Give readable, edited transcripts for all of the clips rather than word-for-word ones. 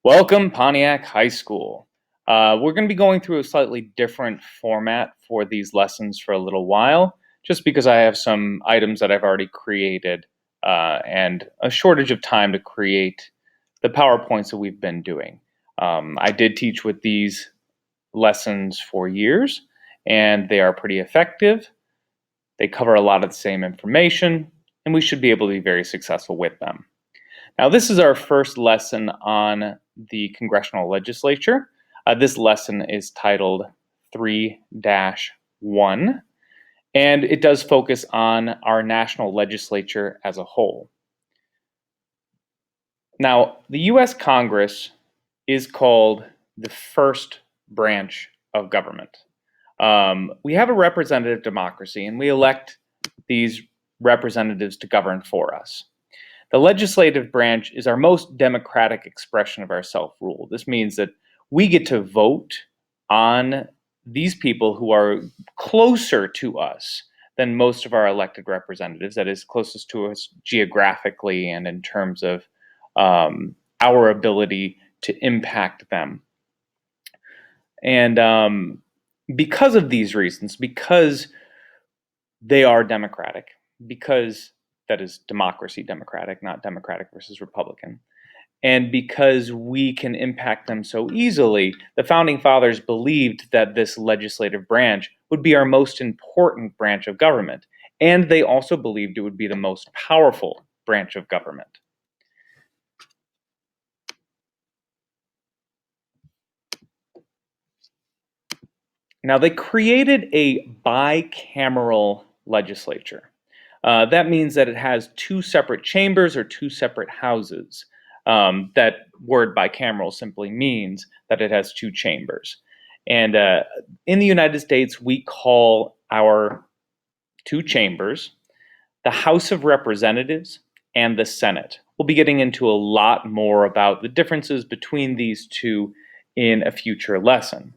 Welcome, Pontiac High School. We're going to be going through a slightly different format for these lessons for a little while, just because I have some items that I've already created and a shortage of time to create the PowerPoints that we've been doing. I did teach with these lessons for years, and they are pretty effective. They cover a lot of the same information, and we should be able to be very successful with them. Now, this is our first lesson on the Congressional Legislature. This lesson is titled 3-1, and it does focus on our national legislature as a whole. Now, the U.S. Congress is called the first branch of government. We have a representative democracy, and we elect these representatives to govern for us. The legislative branch is our most democratic expression of our self-rule. This means that we get to vote on these people who are closer to us than most of our elected representatives, that is, closest to us geographically and in terms of our ability to impact them. And because of these reasons, because they are democratic, because that is democracy democratic, not democratic versus Republican. And because we can impact them so easily, the Founding Fathers believed that this legislative branch would be our most important branch of government. And they also believed it would be the most powerful branch of government. Now, they created a bicameral legislature. That means that it has two separate chambers or two separate houses. That word bicameral simply means that it has two chambers. And in the United States, we call our two chambers the House of Representatives and the Senate. We'll be getting into a lot more about the differences between these two in a future lesson.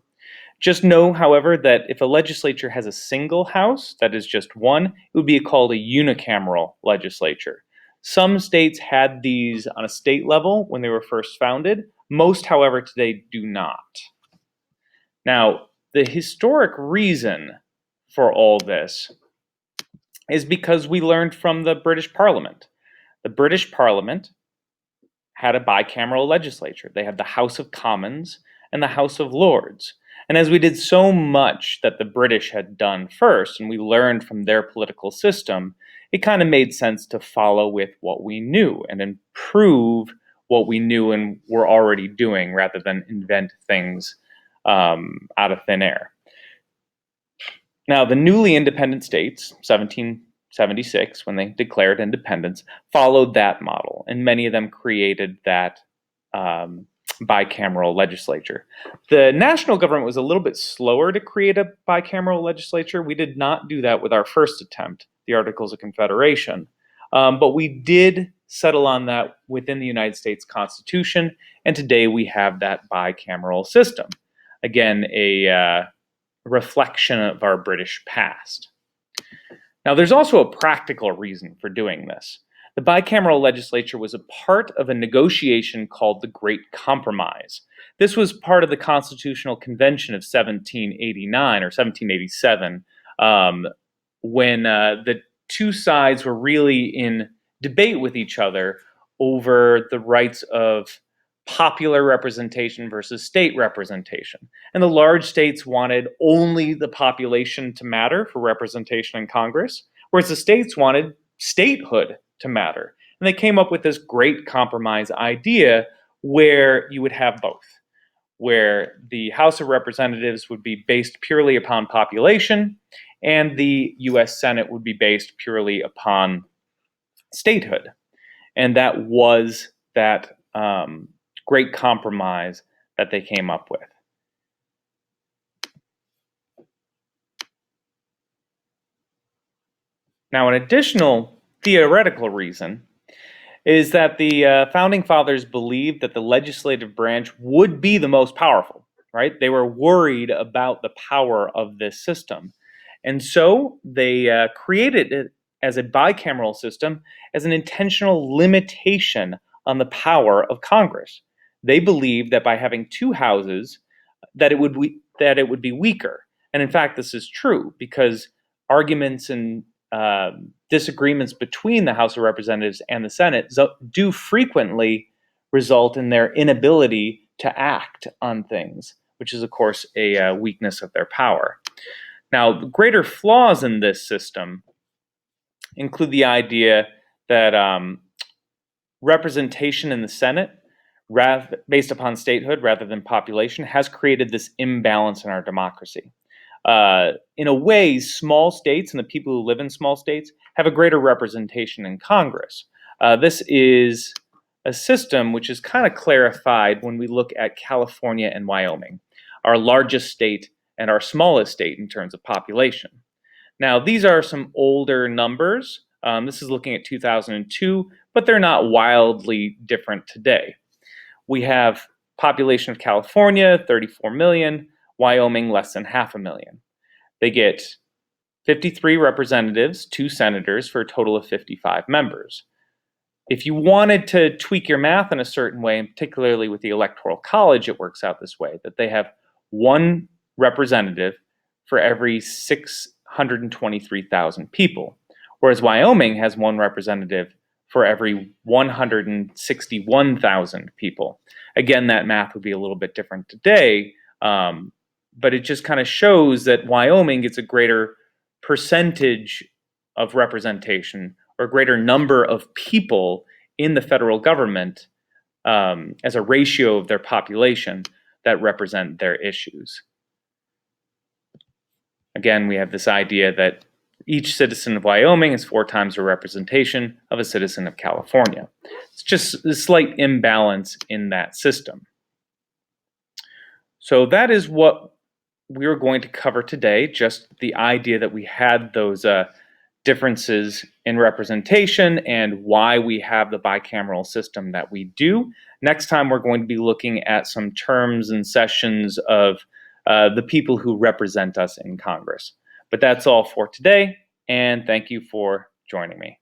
Just know, however, that if a legislature has a single house, that is just one, it would be called a unicameral legislature. Some states had these on a state level when they were first founded. Most, however, today do not. Now, the historic reason for all this is because we learned from the British Parliament. The British Parliament had a bicameral legislature. They had the House of Commons and the House of Lords. And as we did so much that the British had done first, and we learned from their political system, it kind of made sense to follow with what we knew and improve what we knew and were already doing rather than invent things out of thin air. Now, the newly independent states, 1776, when they declared independence, followed that model, and many of them created that bicameral legislature. The national government was a little bit slower to create a bicameral legislature. We did not do that with our first attempt, the Articles of Confederation, but we did settle on that within the United States Constitution, and today we have that bicameral system. Again, a reflection of our British past. Now, there's also a practical reason for doing this. The bicameral legislature was a part of a negotiation called the Great Compromise. This was part of the Constitutional Convention of 1789 or 1787, when the two sides were really in debate with each other over the rights of popular representation versus state representation. And the large states wanted only the population to matter for representation in Congress, whereas the states wanted statehood to matter. And they came up with this great compromise idea where you would have both, where the House of Representatives would be based purely upon population, and the U.S. Senate would be based purely upon statehood. And that was that great compromise that they came up with. Now, an additional theoretical reason is that the Founding Fathers believed that the legislative branch would be the most powerful, right? They were worried about the power of this system. And so they created it as a bicameral system as an intentional limitation on the power of Congress. They believed that by having two houses, that it would be weaker. And in fact, this is true because arguments and disagreements between the House of Representatives and the Senate do frequently result in their inability to act on things, which is, of course, a weakness of their power. Now, greater flaws in this system include the idea that representation in the Senate, based upon statehood rather than population, has created this imbalance in our democracy. In a way, small states and the people who live in small states have a greater representation in Congress. This is a system which is kind of clarified when we look at California and Wyoming, our largest state and our smallest state in terms of population. Now, these are some older numbers. This is looking at 2002, but they're not wildly different today. We have population of California, 34 million, Wyoming, less than 500,000. They get 53 representatives, 2 senators, for a total of 55 members. If you wanted to tweak your math in a certain way, and particularly with the Electoral College, it works out this way, that they have 1 representative for every 623,000 people, whereas Wyoming has 1 representative for every 161,000 people. Again, that math would be a little bit different today, but it just kind of shows that Wyoming gets a greater percentage of representation or a greater number of people in the federal government as a ratio of their population that represent their issues. Again, we have this idea that each citizen of Wyoming is 4 times the representation of a citizen of California. It's just a slight imbalance in that system. So that is what we're going to cover today, just the idea that we had those differences in representation and why we have the bicameral system that we do. Next time, we're going to be looking at some terms and sessions of the people who represent us in Congress. But that's all for today, and thank you for joining me.